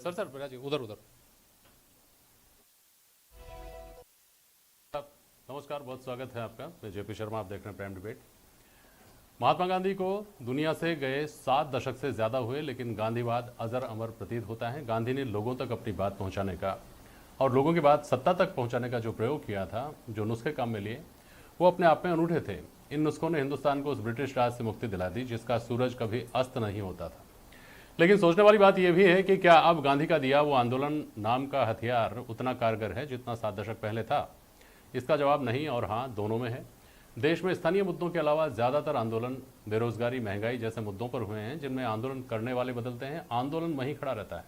Sir विराज जी उधर उधर। नमस्कार, बहुत स्वागत है आपका। मैं जेपी शर्मा, आप देख रहे हैं प्राइम डिबेट। महात्मा गांधी को दुनिया से गए 7 दशक से ज़्यादा हुए, लेकिन गांधीवाद अजर अमर प्रतीत होता है। गांधी ने लोगों तक अपनी बात पहुंचाने का और लोगों की बात सत्ता तक पहुंचाने का जो प्रयोग किया था, जो नुस्खे काम में लिए, वो अपने आप में अनूठे थे। इन नुस्खों ने हिंदुस्तान को उस ब्रिटिश राज से मुक्ति दिला दी जिसका सूरज कभी अस्त नहीं होता था। लेकिन सोचने वाली बात यह भी है कि क्या अब गांधी का दिया वो आंदोलन नाम का हथियार उतना कारगर है जितना 7 दशक पहले था? इसका जवाब नहीं और हाँ दोनों में है। देश में स्थानीय मुद्दों के अलावा ज़्यादातर आंदोलन बेरोजगारी, महंगाई जैसे मुद्दों पर हुए हैं जिनमें आंदोलन करने वाले बदलते हैं, आंदोलन वहीं खड़ा रहता है।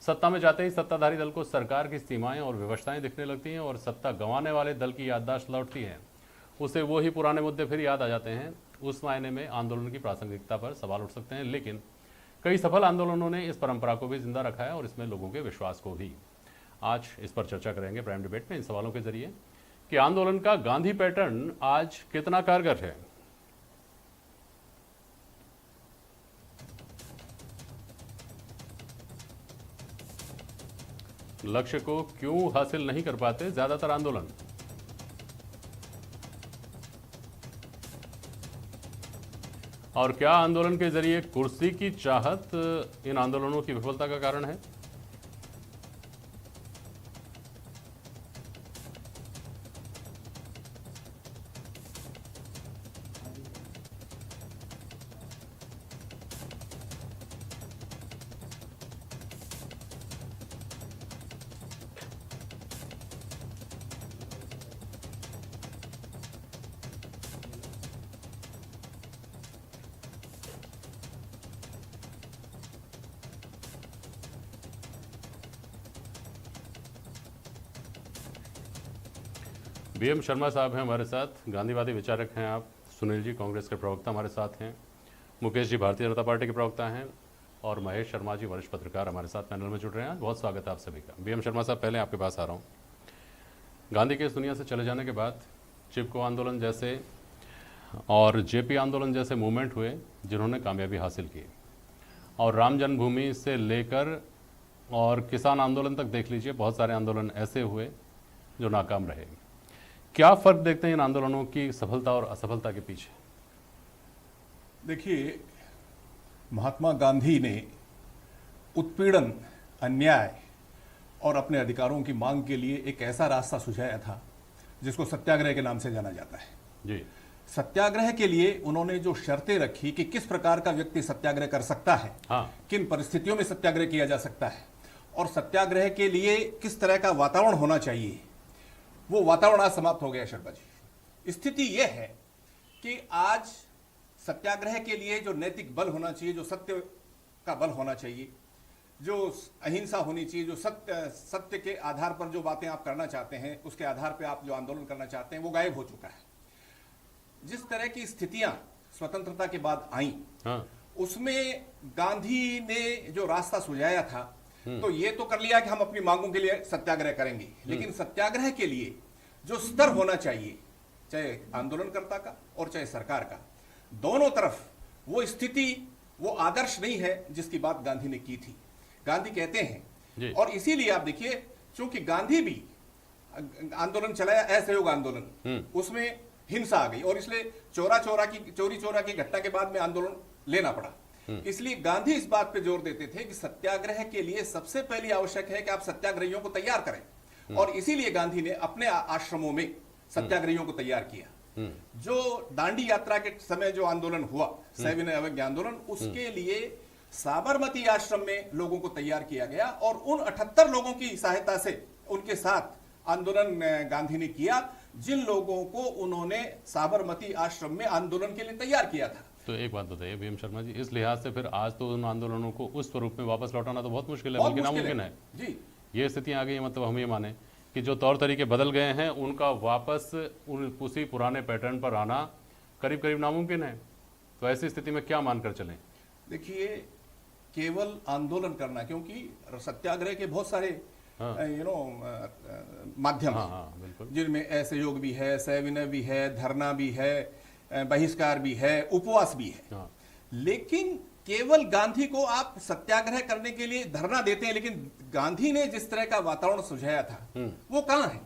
सत्ता में जाते ही सत्ताधारी दल को सरकार की सीमाएं और व्यवस्थाएं दिखने लगती हैं और सत्ता गंवाने वाले दल की याददाश्त लौटती है। उसे वो ही पुराने मुद्दे फिर याद आ जाते हैं। उस मायने में आंदोलन की प्रासंगिकता पर सवाल उठ सकते हैं, लेकिन कई सफल आंदोलनों ने इस परंपरा को भी जिंदा रखा है और इसमें लोगों के विश्वास को भी। आज इस पर चर्चा करेंगे प्राइम डिबेट में इन सवालों के जरिए कि आंदोलन का गांधी पैटर्न आज कितना कारगर है। लक्ष्य को क्यों हासिल नहीं कर पाते ज्यादातर आंदोलन? और क्या आंदोलन के जरिए कुर्सी की चाहत इन आंदोलनों की विफलता का कारण है? बीएम शर्मा साहब हैं हमारे साथ, गांधीवादी विचारक हैं आप। सुनील जी कांग्रेस के प्रवक्ता हमारे साथ हैं। मुकेश जी भारतीय जनता पार्टी के प्रवक्ता हैं और महेश शर्मा जी वरिष्ठ पत्रकार हमारे साथ पैनल में जुड़ रहे हैं। बहुत स्वागत है आप सभी का। बीएम शर्मा साहब, पहले आपके पास आ रहा हूँ। गांधी के इस दुनिया से चले जाने के बाद चिपको आंदोलन जैसे और जेपी आंदोलन जैसे मूवमेंट हुए जिन्होंने कामयाबी हासिल की, और राम जन्मभूमि से लेकर और किसान आंदोलन तक देख लीजिए, बहुत सारे आंदोलन ऐसे हुए जो नाकाम रहे। क्या फर्क देखते हैं इन आंदोलनों की सफलता और असफलता के पीछे? देखिए, महात्मा गांधी ने उत्पीड़न, अन्याय और अपने अधिकारों की मांग के लिए एक ऐसा रास्ता सुझाया था जिसको सत्याग्रह के नाम से जाना जाता है। जी। सत्याग्रह के लिए उन्होंने जो शर्तें रखी कि किस प्रकार का व्यक्ति सत्याग्रह कर सकता है, हाँ। किन परिस्थितियों में सत्याग्रह किया जा सकता है और सत्याग्रह के लिए किस तरह का वातावरण होना चाहिए, वो वातावरण आज समाप्त हो गया शर्मा जी। स्थिति यह है कि आज सत्याग्रह के लिए जो नैतिक बल होना चाहिए, जो सत्य का बल होना चाहिए, जो अहिंसा होनी चाहिए, जो सत्य के आधार पर जो बातें आप करना चाहते हैं, उसके आधार पर आप जो आंदोलन करना चाहते हैं, वो गायब हो चुका है। जिस तरह की स्थितियां स्वतंत्रता के बाद आई, हाँ। उसमें गांधी ने जो रास्ता सुझाया था, तो ये तो कर लिया कि हम अपनी मांगों के लिए सत्याग्रह करेंगे, लेकिन सत्याग्रह के लिए जो स्तर होना चाहिए, चाहे आंदोलनकर्ता का और चाहे सरकार का, दोनों तरफ वो स्थिति, वो आदर्श नहीं है जिसकी बात गांधी ने की थी। गांधी कहते हैं, और इसीलिए आप देखिए, चूंकि गांधी भी आंदोलन चलाया, असहयोग आंदोलन, उसमें हिंसा आ गई और इसलिए चोरी चोरा की घटना के बाद में आंदोलन लेना पड़ा। इसलिए गांधी इस बात पे जोर देते थे कि सत्याग्रह के लिए सबसे पहले आवश्यक है कि आप सत्याग्रहियों को तैयार करें, और इसीलिए गांधी ने अपने आश्रमों में सत्याग्रहियों को तैयार किया। जो दांडी यात्रा के समय जो आंदोलन हुआ, सविनय अवज्ञा आंदोलन, उसके लिए साबरमती आश्रम में लोगों को तैयार किया गया और उन 78 लोगों की सहायता से उनके साथ आंदोलन गांधी ने किया, जिन लोगों को उन्होंने साबरमती आश्रम में आंदोलन के लिए तैयार किया था। तो एक बात बताइए भीम शर्मा जी, इस लिहाज से फिर आज तो उन आंदोलनों को उस स्वरूप में वापस लौटाना तो बहुत मुश्किल है, बल्कि नामुमकिन है जी। ये स्थितियां आ गई है, मतलब हम ये माने कि जो तौर तरीके बदल गए हैं उनका वापस उसी पुराने पैटर्न पर आना करीब करीब नामुमकिन है। तो ऐसी स्थिति में क्या मानकर चलें? देखिए, केवल आंदोलन करना, क्योंकि सत्याग्रह के बहुत सारे माध्यम, जिनमें असहयोग भी है, सविनय भी है, धरना भी है, बहिष्कार भी है, उपवास भी है। लेकिन केवल गांधी को आप सत्याग्रह करने के लिए धरना देते हैं, लेकिन गांधी ने जिस तरह का वातावरण सुझाया था वो कहां है?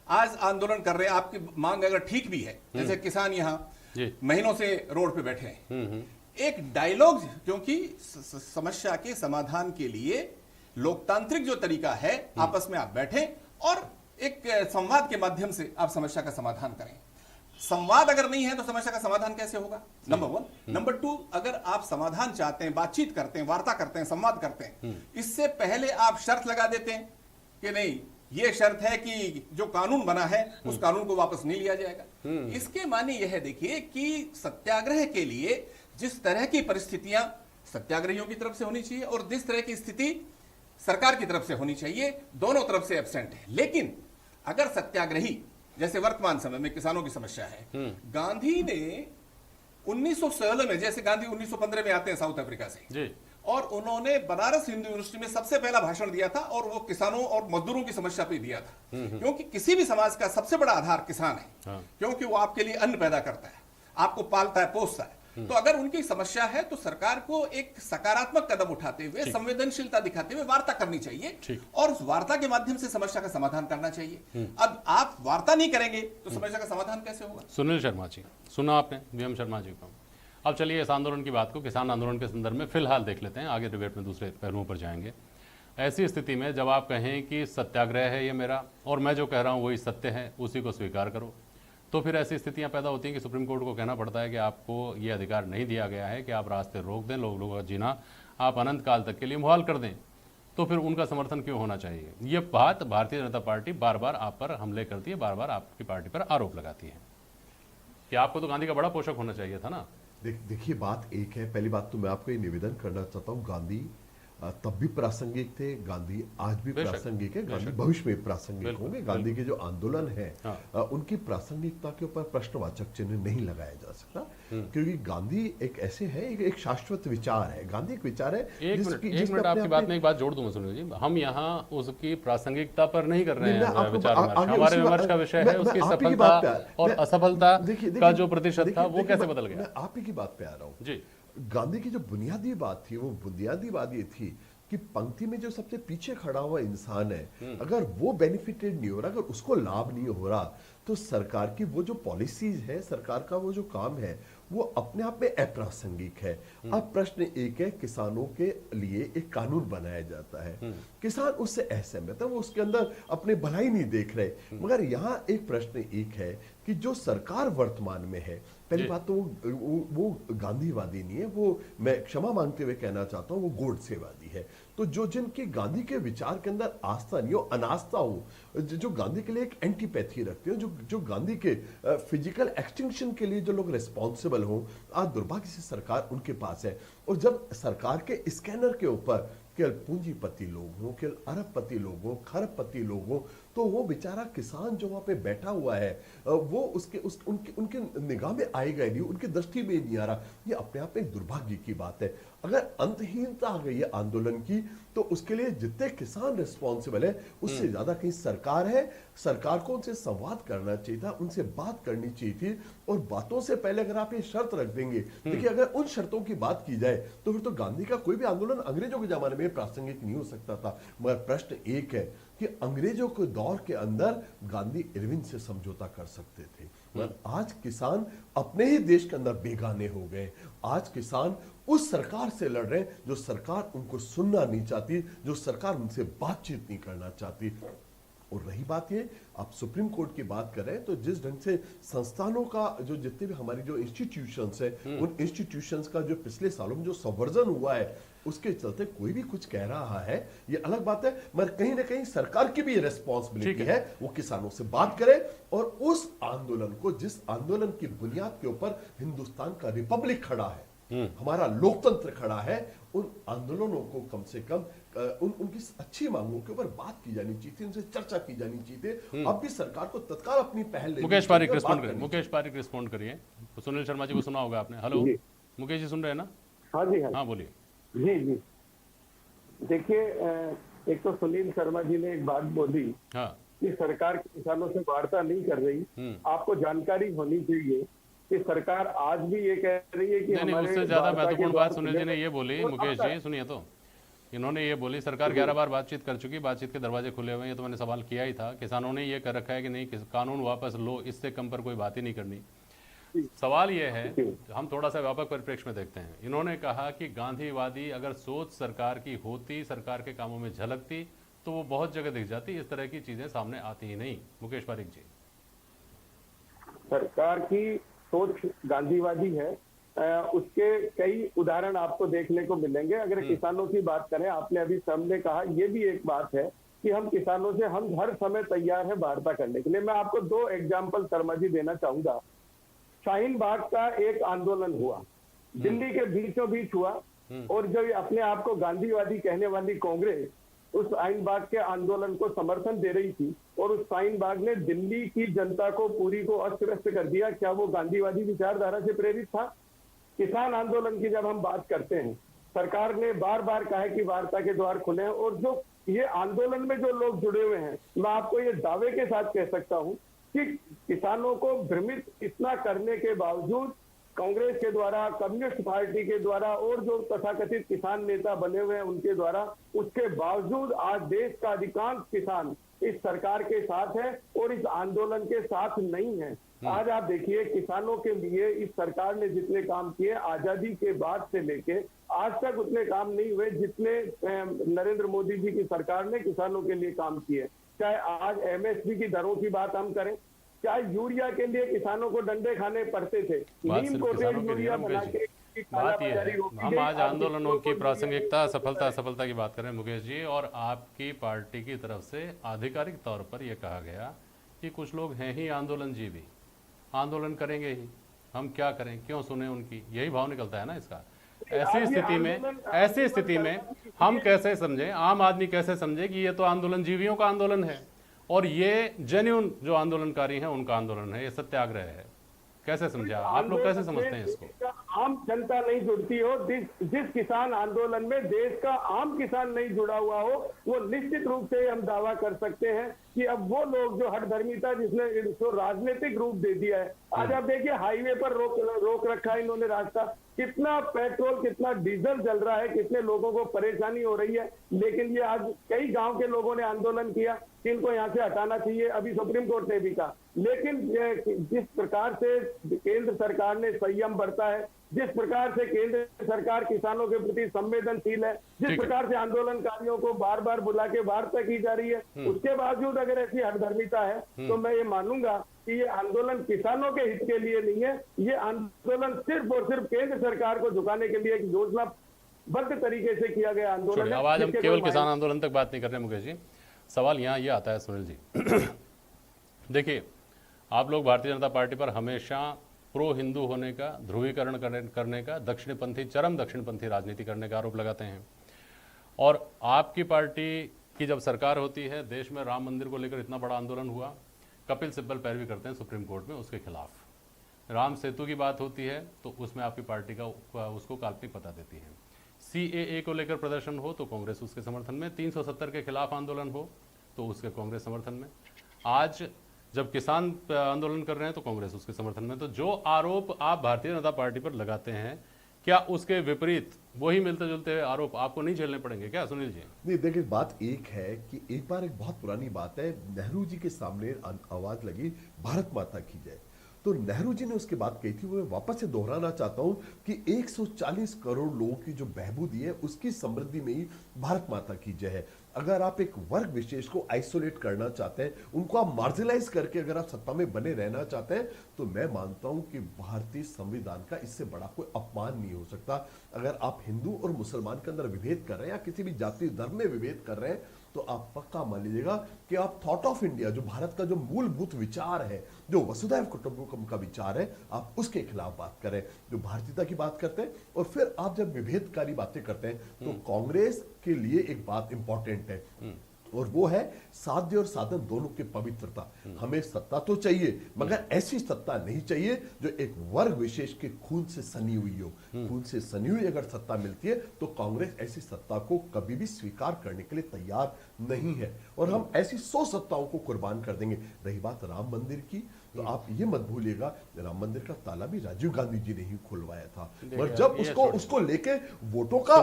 आज आंदोलन कर रहे हैं, आपकी मांग अगर ठीक भी है, जैसे किसान यहाँ महीनों से रोड पे बैठे हैं, एक डायलॉग, क्योंकि समस्या के समाधान के लिए लोकतांत्रिक जो तरीका है, आपस में आप बैठे और एक संवाद के माध्यम से आप समस्या का समाधान करें। संवाद अगर नहीं है तो समस्या का समाधान कैसे होगा? नंबर 1। नंबर 2, अगर आप समाधान चाहते हैं, बातचीत करते हैं, वार्ता करते हैं, संवाद करते हैं, इससे पहले आप शर्त लगा देते हैं कि नहीं, ये शर्त है कि जो कानून बना है उस कानून को वापस नहीं लिया जाएगा। इसके माने यह देखिए कि सत्याग्रह के लिए जिस तरह की परिस्थितियां सत्याग्रहियों की तरफ से होनी चाहिए और जिस तरह की स्थिति सरकार की तरफ से होनी चाहिए, दोनों तरफ से एब्सेंट है। लेकिन अगर सत्याग्रही, जैसे वर्तमान समय में किसानों की समस्या है, गांधी ने 1916 में, जैसे गांधी 1915 में आते हैं साउथ अफ्रीका से जी, और उन्होंने बनारस हिंदू यूनिवर्सिटी में सबसे पहला भाषण दिया था और वो किसानों और मजदूरों की समस्या पे दिया था, क्योंकि किसी भी समाज का सबसे बड़ा आधार किसान है, क्योंकि वो आपके लिए अन्न पैदा करता है, आपको पालता है, पोसता है। तो अगर उनकी समस्या है तो सरकार को एक सकारात्मक कदम उठाते हुए, संवेदनशीलता दिखाते हुए वार्ता करनी चाहिए और उस वार्ता के माध्यम से समस्या का समाधान करना चाहिए। अब आप वार्ता नहीं करेंगे तो समस्या का समाधान कैसे होगा? सुनील शर्मा जी, सुना आपने वीएम शर्मा जी को। अब चलिए इस आंदोलन की बात को किसान आंदोलन के संदर्भ में फिलहाल देख लेते हैं, आगे डिबेट में दूसरे पहलुओं पर जाएंगे। ऐसी स्थिति में जब आप कहें कि सत्याग्रह है ये मेरा और मैं जो कह रहा हूँ वही सत्य है, उसी को स्वीकार करो, तो फिर ऐसी स्थितियां पैदा होती हैं कि सुप्रीम कोर्ट को कहना पड़ता है कि आपको ये अधिकार नहीं दिया गया है कि आप रास्ते रोक दें, लोगों का जीना आप अनंत काल तक के लिए मुहाल कर दें। तो फिर उनका समर्थन क्यों होना चाहिए? ये बात भारतीय जनता पार्टी बार बार आप पर हमले करती है, बार बार आपकी पार्टी पर आरोप लगाती है कि आपको तो गांधी का बड़ा पोषक होना चाहिए था ना। देखिए, बात एक है, पहली बात तो मैं आपको ये निवेदन करना चाहता हूँ, गांधी तब भी प्रासंगिक थे, गांधी आज भी प्रासंगिक है, गांधी भविष्य में प्रासंगिक होंगे। गांधी के जो आंदोलन है उनकी प्रासंगिकता के ऊपर प्रश्नवाचक चिन्ह नहीं लगाया जा सकता, क्योंकि गांधी एक ऐसे है, एक शाश्वत विचार है, गांधी एक विचार है। एक मिनट आपकी बात में एक बात जोड़ दूंगा सुनील जी, हम यहाँ उसकी प्रासंगिकता पर नहीं कर रहे हैं विचार विमर्श, हमारे विमर्श का विषय है उसकी सफलता और असफलता का जो प्रतिशत था वो कैसे बदल गया। आप ही की बात पे आ रहा हूँ जी। गांधी की जो बुनियादी बात थी वो बुनियादी बात ये थी कि पंक्ति में जो सबसे पीछे खड़ा हुआ इंसान है, अगर वो बेनिफिटेड नहीं हो रहा, अगर उसको लाभ नहीं हो रहा, तो सरकार की वो जो पॉलिसीज है, सरकार का वो जो काम है, वो अपने आप में अप्रासंगिक है। अब प्रश्न एक है, किसानों के लिए एक कानून बनाया जाता है, किसान उससे असहमत है, वो उसके अंदर अपने भलाई नहीं देख रहे। मगर यहाँ एक प्रश्न एक है कि जो सरकार वर्तमान में है, पहली बात तो वो गांधीवादी नहीं है, वो मैं क्षमा मांगते हुए कहना चाहता हूँ, वो गोडसेवादी है। तो जो जिनके गांधी के विचार के अंदर आस्था नहीं हो, अनास्था हो, जो गांधी के लिए एक एंटीपैथी रखते हो, जो गांधी के फिजिकल एक्सटिंक्शन के लिए जो लोग रिस्पॉन्सिबल हो, आज दुर्भाग्य से सरकार उनके पास है। और जब सरकार के स्कैनर के ऊपर केवल पूंजीपति लोग हों, केवल अरबपति लोग हों, खरबपति लोग हों, तो वो बेचारा किसान जो वहां पे बैठा हुआ है वो उनके निगाह में आएगा नहीं, उनकी दृष्टि में नहीं आ रहा। ये अपने आप में एक दुर्भाग्य की बात है। अगर अंतहीनता आ गई है आंदोलन की, तो उसके लिए जितने किसान रिस्पॉन्सिबल है, उससे ज्यादा कहीं सरकार है। सरकार को उनसे संवाद करना चाहिए था, उनसे बात करनी चाहिए थी। और बातों से पहले अगर आप ये शर्त रख देंगे, देखिए अगर उन शर्तों की बात की जाए तो फिर तो गांधी का कोई भी आंदोलन अंग्रेजों के जमाने में प्रासंगिक नहीं हो सकता था। मगर प्रश्न एक है कि अंग्रेजों के दौर के अंदर गांधी इरविन से समझौता कर सकते थे, मगर आज किसान अपने ही देश के अंदर बेगाने हो गए। आज किसान उस सरकार से लड़ रहे हैं जो सरकार उनको सुनना नहीं चाहती, जो सरकार उनसे बातचीत नहीं करना चाहती। और रही बात ये, आप सुप्रीम कोर्ट की बात कर रहे हैं, तो जिस ढंग से संस्थानों का जो जितने भी हमारी जो इंस्टीट्यूशंस है, उन इंस्टीट्यूशंस का जो पिछले सालों में जो संवर्धन हुआ है, उसके चलते कोई भी कुछ कह रहा है, ये अलग बात है। मगर कहीं ना कहीं सरकार की भी रेस्पॉन्सिबिलिटी है, वो किसानों से बात करे और उस आंदोलन को, जिस आंदोलन की बुनियाद के ऊपर हिंदुस्तान का रिपब्लिक खड़ा है, हमारा लोकतंत्र खड़ा है, उन आंदोलनों को कम से कम उनकी अच्छी मांगों के ऊपर बात की जानी चाहिए थी, उनसे चर्चा की जानी चाहिए। अब भी सरकार को तत्काल अपनी पहल मुकेश पारिक रिस्पॉन्ड करिए, मुकेश पारिक रिस्पॉन्ड करिए। सुनील शर्मा जी को सुना होगा आपने। हेलो मुकेश जी, सुन रहे हैं ना? हाँ जी, हाँ बोलिए। जी जी, देखिए, एक तो सुनील शर्मा जी ने एक बात बोली कि सरकार किसानों से वार्ता नहीं कर रही। आपको जानकारी होनी चाहिए कि सरकार आज भी ये कह रही है कि नहीं, हमारे उससे ज्यादा वार्ता के महत्वपूर्ण द्वार बात सुनील जी ने ये बोली, और अब मुकेश तक- जी सुनिए, तो इन्होंने ये बोली सरकार 11 बार बातचीत कर चुकी, बातचीत के दरवाजे खुले हुए हैं। ये तो मैंने सवाल किया ही था, किसानों ने ये कर रखा है कि नहीं कानून वापस लो, इससे कम पर कोई बात ही नहीं करनी। सवाल ये है, हम थोड़ा सा व्यापक परिप्रेक्ष्य में देखते हैं। इन्होंने कहा कि गांधीवादी अगर सोच सरकार की होती, सरकार के कामों में झलकती, तो वो बहुत जगह दिख जाती। इस तरह की चीजें सामने आती ही नहीं। मुकेश पारीक जी, सरकार की सोच गांधीवादी है, उसके कई उदाहरण आपको देखने को मिलेंगे। अगर किसानों की बात करें, आपने अभी सामने कहा, ये भी एक बात है कि हम किसानों से हम हर समय तैयार है वार्ता करने के लिए। मैं आपको 2 एग्जाम्पल शर्मा जी देना चाहूंगा। शाहीन बाग का एक आंदोलन हुआ, दिल्ली के बीचों बीच हुआ, और जब अपने आप को गांधीवादी कहने वाली कांग्रेस उस शाहीन बाग के आंदोलन को समर्थन दे रही थी, और उस शाहीन बाग ने दिल्ली की जनता को पूरी को अस्त व्यस्त कर दिया। क्या वो गांधीवादी विचारधारा से प्रेरित था? किसान आंदोलन की जब हम बात करते हैं, सरकार ने बार बार कहा है कि वार्ता के द्वार खुले हैं, और जो ये आंदोलन में जो लोग जुड़े हुए हैं, मैं आपको ये दावे के साथ कह सकता हूं कि किसानों को भ्रमित इतना करने के बावजूद कांग्रेस के द्वारा, कम्युनिस्ट पार्टी के द्वारा, और जो तथाकथित किसान नेता बने हुए हैं उनके द्वारा, उसके बावजूद आज देश का अधिकांश किसान इस सरकार के साथ है और इस आंदोलन के साथ नहीं है। आज आप देखिए, किसानों के लिए इस सरकार ने जितने काम किए आजादी के बाद से लेके आज तक उतने काम नहीं हुए जितने नरेंद्र मोदी जी की सरकार ने किसानों के लिए काम किए। चाहे आज एमएसपी की दरों की बात हम करें, चाहे यूरिया के लिए किसानों को डंडे खाने पड़ते थे, बात नीम सिर्फ कोटेड किसानों की नहीं यूरिया है बना मुकेश जी। के बात यह कालाबाजारी है, रोकी हम गई। आज आज आंदोलनों किसानों की को प्रासंगिकता, यूरिया सफलता असफलता की बात करें मुकेश जी, और आपकी पार्टी की तरफ से आधिकारिक तौर पर यह कहा गया कि कुछ लोग हैं ही आंदोलनजीवी, आंदोलन करेंगे ही, हम क्या करें, क्यों सुने उनकी, यही भाव निकलता है ना इसका। ऐसी स्थिति में हम कैसे समझें, आम आदमी कैसे समझे कि ये तो आंदोलनजीवियों का आंदोलन है और ये जेन्युइन जो आंदोलनकारी हैं उनका आंदोलन है, ये सत्याग्रह है? कैसे समझे आप लोग, कैसे समझते हैं इसको? आम जनता नहीं जुड़ती हो, जिस किसान आंदोलन में देश का आम किसान नहीं जुड़ा हुआ हो, वो निश्चित रूप से हम दावा कर सकते हैं कि अब वो लोग जो हठधर्मिता जिसने इसको राजनीतिक रूप दे दिया है। आज आप देखिए, हाईवे पर रोक रखा है इन्होंने रास्ता, कितना पेट्रोल कितना डीजल जल रहा है, कितने लोगों को परेशानी हो रही है। लेकिन ये आज कई गांव के लोगों ने आंदोलन किया कि इनको यहाँ से हटाना चाहिए, अभी सुप्रीम कोर्ट ने भी कहा। लेकिन जिस प्रकार से केंद्र सरकार ने संयम बरता है, जिस प्रकार से केंद्र सरकार किसानों के प्रति संवेदनशील है, जिस प्रकार से आंदोलनकारियों को बार बार बुला के वार्ता की जा रही है, उसके बावजूद अगर ऐसी हठधर्मिता है तो मैं ये मानूंगा कि ये आंदोलन किसानों के हित के लिए नहीं है। ये आंदोलन सिर्फ और सिर्फ केंद्र सरकार को झुकाने के लिए एक योजनाबद्ध तरीके से किया गया आंदोलन है। आज हम केवल किसान आंदोलन तक बात नहीं कर रहे मुकेश जी। सवाल यहाँ ये आता है सुनील जी, देखिए आप लोग भारतीय जनता पार्टी पर हमेशा प्रो हिंदू होने का, ध्रुवीकरण करने का, दक्षिणपंथी, चरम दक्षिणपंथी राजनीति करने का आरोप लगाते हैं। और आपकी पार्टी की जब सरकार होती है, देश में राम मंदिर को लेकर इतना बड़ा आंदोलन हुआ, कपिल सिब्बल पैरवी करते हैं सुप्रीम कोर्ट में उसके खिलाफ। राम सेतु की बात होती है तो उसमें आपकी पार्टी का उसको काल्पनिक बता देती है। CAA को लेकर प्रदर्शन हो तो कांग्रेस उसके समर्थन में, 370 के खिलाफ आंदोलन हो तो उसके कांग्रेस समर्थन में। आज जब किसान आंदोलन कर रहे हैं तो कांग्रेस उसके समर्थन में। तो जो आरोप आप भारतीय जनता पार्टी पर लगाते हैं, क्या उसके विपरीत वही मिलते जुलते आरोप आपको नहीं झेलने पड़ेंगे क्या सुनील जी? नहीं, देखिए बात एक है कि एक बार एक बहुत पुरानी बात है, नेहरू जी के सामने आवाज लगी भारत माता की जय, तो नेहरू जी ने उसके बाद कही थी, वो मैं वापस से दोहराना चाहता हूं कि 140 करोड़ लोगों की जो बहबूदी है उसकी समृद्धि में ही भारत माता की जय है। अगर आप एक वर्ग विशेष को आइसोलेट करना चाहते हैं, उनको आप मार्जिनलाइज करके अगर आप सत्ता में बने रहना चाहते हैं, तो मैं मानता हूं कि भारतीय संविधान का इससे बड़ा कोई अपमान नहीं हो सकता। अगर आप हिंदू और मुसलमान के अंदर विभेद कर रहे हैं या किसी भी जाति धर्म में विभेद कर रहे हैं, तो आप पक्का मान लीजिएगा कि आप थॉट ऑफ इंडिया, जो भारत का जो मूलभूत विचार है, जो वसुधैव कुटुंबकम का विचार है, आप उसके खिलाफ बात करें, जो भारतीयता की बात करते हैं। और फिर आप जब विभेदकारी बातें करते हैं तो कांग्रेस के लिए एक बात इंपॉर्टेंट है, और वो है साध्य और साधन दोनों की पवित्रता। हमें सत्ता तो चाहिए, मगर ऐसी सत्ता नहीं चाहिए जो एक वर्ग विशेष के खून से सनी हुई हो। खून से सनी हुई अगर सत्ता मिलती है तो कांग्रेस ऐसी सत्ता को कभी भी स्वीकार करने के लिए तैयार नहीं है, और हम ऐसी 100 सत्ताओं को कुर्बान कर देंगे। रही बात राम मंदिर की, तो आप ये मत भूलिएगा राम मंदिर का ताला भी राजीव गांधी जी ने ही खुलवाया था। देखिए, और जब ये उसको लेके वोटों का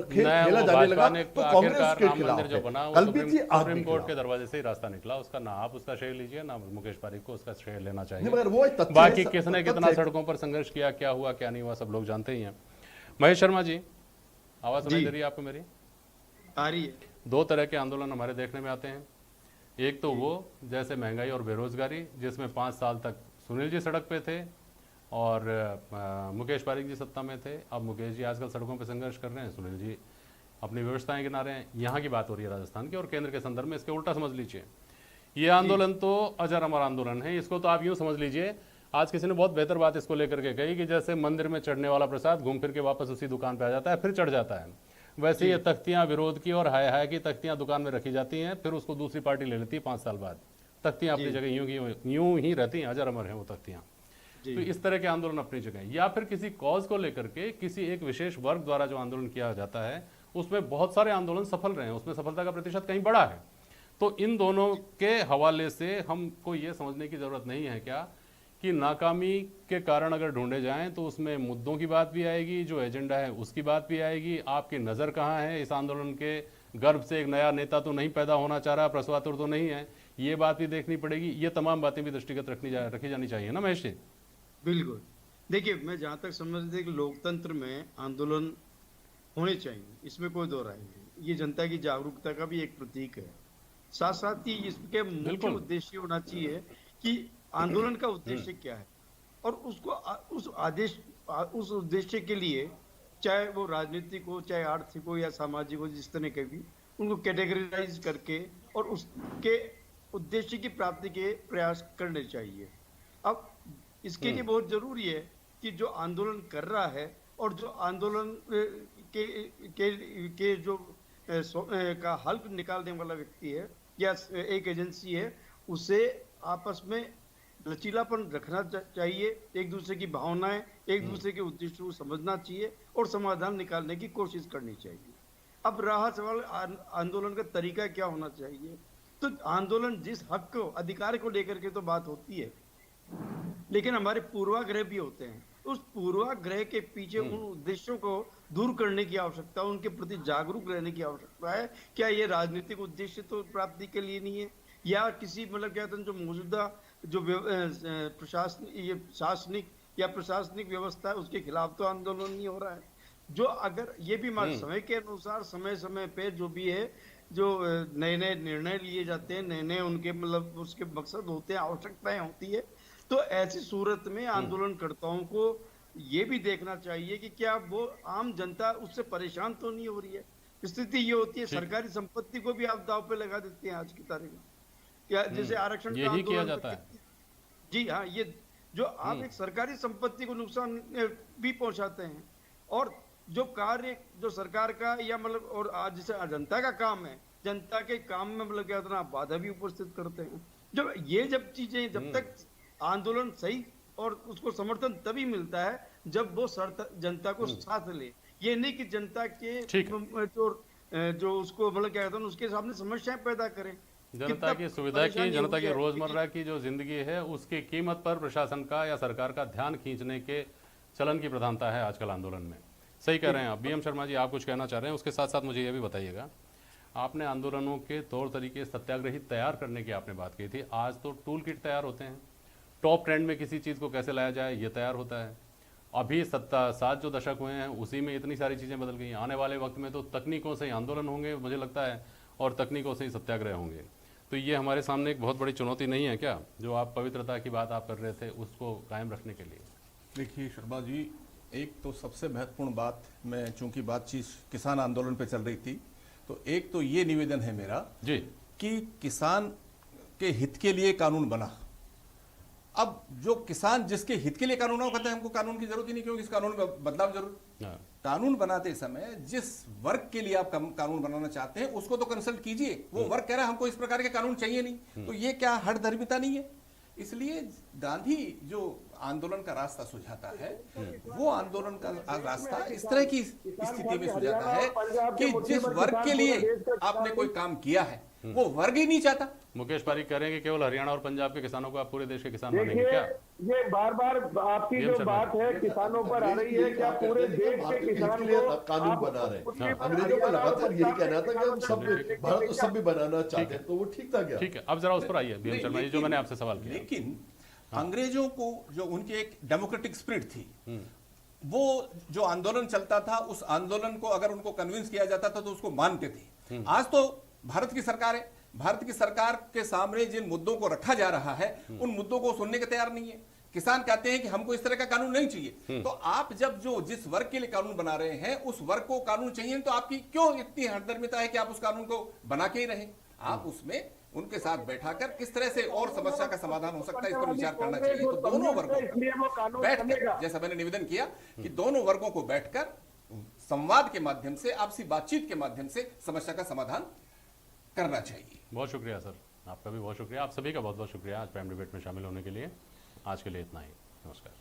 खेला जाने लगा तो कांग्रेस उसके खिलाफ जो बना है। वो कल भी थी, आज सुप्रीम भी कोर्ट के खिलाफ। दरवाजे से ही रास्ता निकला, उसका ना आप उसका श्रेय लीजिए ना मुकेश पारिक को उसका श्रेय लेना चाहिए। नहीं, मगर वो एक तथ्य बाकी है, किसने तथ्य कितना है। सड़कों पर संघर्ष किया, क्या हुआ क्या नहीं हुआ, सब लोग जानते ही हैं। महेश शर्मा जी, आवाज सुनाई दे रही है आपको मेरी? आ रही है। दो तरह के आंदोलन हमारे देखने में आते हैं। एक तो वो जैसे महंगाई और बेरोजगारी, जिसमें 5 साल तक सुनील जी सड़क पे थे और मुकेश पारिक जी सत्ता में थे। अब मुकेश जी आजकल सड़कों पे संघर्ष कर रहे हैं, सुनील जी अपनी व्यवस्थाएं गिना रहे हैं। यहाँ की बात हो रही है राजस्थान की, और केंद्र के संदर्भ में इसके उल्टा समझ लीजिए। ये आंदोलन तो अजर अमर आंदोलन है। इसको तो आप यूँ समझ लीजिए, आज किसी ने बहुत बेहतर बात इसको लेकर के कही कि जैसे मंदिर में चढ़ने वाला प्रसाद घूम फिर के वापस उसी दुकान पे आ जाता है, फिर चढ़ जाता है, वैसे ये तख्तियां विरोध की और हाय हाय की तख्तियां दुकान में रखी जाती हैं, फिर उसको दूसरी पार्टी ले लेती है 5 साल बाद। तख्तियां अपनी जगह यूं ही रहती हैं, अजर अमर हैं वो तख्तियां। तो इस तरह के आंदोलन अपनी जगह, या फिर किसी कॉज को लेकर के किसी एक विशेष वर्ग द्वारा जो आंदोलन किया जाता है, उसमें बहुत सारे आंदोलन सफल रहे हैं, उसमें सफलता का प्रतिशत कहीं बड़ा है। तो इन दोनों के हवाले से हमको ये समझने की जरूरत नहीं है क्या कि नाकामी के कारण अगर ढूंढे जाएं तो उसमें मुद्दों की बात भी आएगी, जो एजेंडा है उसकी बात भी आएगी। आपकी नज़र कहाँ है? इस आंदोलन के गर्भ से एक नया नेता तो नहीं पैदा होना चाह रहा, प्रश्वातुर तो नहीं है, ये बात भी देखनी पड़ेगी। ये तमाम बातें भी दृष्टिगत रखी जानी चाहिए ना महेश जी? बिल्कुल। देखिए, मैं जहाँ तक समझते हैं कि लोकतंत्र में आंदोलन होने चाहिए, इसमें कोई दो राय नहीं। ये जनता की जागरूकता का भी एक प्रतीक है। साथ साथ ही इसके मुख्य उद्देश्य होना चाहिए कि आंदोलन का उद्देश्य क्या है, और उसको उस उद्देश्य के लिए, चाहे वो राजनीतिक हो, चाहे आर्थिक हो या सामाजिक हो, जिस तरह के भी, उनको कैटेगराइज करके और उसके उद्देश्य की प्राप्ति के प्रयास करने चाहिए। अब इसके लिए बहुत जरूरी है कि जो आंदोलन कर रहा है और जो आंदोलन के जो का हल निकालने वाला व्यक्ति है या एक एजेंसी है, उसे आपस में लचीलापन रखना चाहिए, एक दूसरे की भावनाएं, एक दूसरे के उद्देश्य को समझना चाहिए और समाधान निकालने की कोशिश करनी चाहिए। अब रहा सवाल आंदोलन का तरीका क्या होना चाहिए, तो आंदोलन जिस हक को, अधिकार को लेकर के तो बात होती है, लेकिन हमारे पूर्वाग्रह भी होते हैं। उस पूर्वाग्रह के पीछे उन उद्देश्यों को दूर करने की आवश्यकता, उनके प्रति जागरूक रहने की आवश्यकता है। क्या ये राजनीतिक उद्देश्य तो प्राप्ति के लिए नहीं है, या किसी मतलब क्या जो मौजूदा जो शासनिक या प्रशासनिक व्यवस्था है उसके खिलाफ तो आंदोलन नहीं हो रहा है। जो अगर ये भी समय के अनुसार समय समय पे जो भी है, जो नए नए निर्णय लिए जाते हैं, नए नए उनके मतलब उसके मकसद होते हैं, आवश्यकताएं होती है, तो ऐसी सूरत में आंदोलनकर्ताओं को ये भी देखना चाहिए कि क्या वो आम जनता उससे परेशान तो नहीं हो रही है। स्थिति ये होती है, सरकारी संपत्ति को भी आप दांव पे लगा देते हैं आज की तारीख में, क्या जैसे आरक्षण का यही किया जाता है। जी हाँ, ये जो आप एक सरकारी संपत्ति को नुकसान भी पहुंचाते हैं, और जो कार्य जो सरकार का या मतलब और आज जैसे जनता का काम है, जनता के काम में मतलब क्या होता है, बाधा भी उपस्थित करते हैं। जब चीजें, जब तक आंदोलन सही और उसको समर्थन तभी मिलता है जब वो जनता को साथ ले। ये नहीं कि जनता के जो उसको मतलब क्या कहते हैं उसके सामने समस्याएं पैदा करें। जनता की सुविधा की, जनता की रोजमर्रा की जो जिंदगी है उसकी कीमत पर प्रशासन का या सरकार का ध्यान खींचने के चलन की प्रधानता है आजकल आंदोलन में। सही कह रहे हैं आप। बीएम शर्मा जी, आप कुछ कहना चाह रहे हैं, उसके साथ साथ मुझे ये भी बताइएगा, आपने आंदोलनों के तौर तरीके सत्याग्रही तैयार करने की आपने बात की थी, आज तो टूल किट तैयार होते हैं, टॉप ट्रेंड में किसी चीज़ को कैसे लाया जाए ये तैयार होता है। अभी 7 जो दशक हुए हैं उसी में इतनी सारी चीज़ें बदल गई हैं। आने वाले वक्त में तो तकनीकों से ही आंदोलन होंगे मुझे लगता है, और तकनीकों से ही सत्याग्रह होंगे। तो ये हमारे सामने एक बहुत बड़ी चुनौती नहीं है क्या, जो आप पवित्रता की बात आप कर रहे थे उसको कायम रखने के लिए? देखिए शर्मा जी, एक तो सबसे महत्वपूर्ण बात, मैं चूंकि बातचीत किसान आंदोलन पे चल रही थी, तो एक तो ये निवेदन है मेरा जी कि किसान के हित के लिए कानून बना। अब जो किसान जिसके हित के लिए कानून हो, कहते हैं हमको कानून की जरूरत ही नहीं, क्योंकि इस कानून में बदलाव जरूर। कानून बनाते समय जिस वर्ग के लिए आप कानून बनाना चाहते हैं उसको तो कंसल्ट कीजिए। वो वर्ग कह रहा है हमको इस प्रकार के कानून चाहिए नहीं, तो ये क्या हठधर्मिता नहीं है? इसलिए गांधी जो आंदोलन का रास्ता सुझाता है, वो आंदोलन का रास्ता इस तरह की स्थिति में सुझाता है कि जिस वर्ग के लिए आपने कोई काम किया है, वो वर्ग ही नहीं चाहता। मुकेश पारिक कह रहे हैं कि केवल हरियाणा और पंजाब के किसानों को आप पूरे देश के किसान मानेंगे देखिए, क्या? ये बार बार आपकी PM जो शर्मा बात है किसानों पर आ रही है, क्या पूरे देश के किसान के लिए को कानून आप बना रहे उसके हैं। बाद अंग्रेजों का हरियाणा और लगातार यही पंजाब कहना था कि हम के सब किसानों को भारत को सब भी बनाना चाहते हैं, तो वो ठीक था क्या? ठीक है, अब जरा उस पर आइए बीएम नहीं, शर्मा जी, जो लेकिन- मैंने आपसे सवाल किया। लेकिन अंग्रेजों को जो उनकी एक डेमोक्रेटिक स्पिरिट थी, वो जो आंदोलन चलता था उस आंदोलन को अगर उनको कन्विंस किया जाता था तो उसको मानते थे। आज तो भारत की सरकार है, भारत की सरकार के सामने जिन मुद्दों को रखा जा रहा है उन मुद्दों को सुनने के तैयार नहीं है। किसान कहते हैं कि हमको इस तरह का कानून नहीं चाहिए। तो आप जब जो जिस वर्ग के लिए कानून बना रहे हैं उस वर्ग को कानून चाहिए, तो आपकी क्यों इतनी हठधर्मिता है कि आप उस कानून को बना के ही रहें? आप उसमें उनके साथ बैठाकर किस तरह से और समस्या का समाधान हो सकता है इस पर विचार करना चाहिए। तो दोनों वर्गों इसलिए वो को कानून बैठकर, बनेगा। जैसा मैंने निवेदन किया कि दोनों वर्गों को बैठकर संवाद के माध्यम से, आपसी बातचीत के माध्यम से समस्या का समाधान करना चाहिए। बहुत शुक्रिया सर, आपका भी बहुत शुक्रिया, आप सभी का बहुत बहुत शुक्रिया आज प्राइम डिबेट में शामिल होने के लिए। आज के लिए इतना ही, नमस्कार।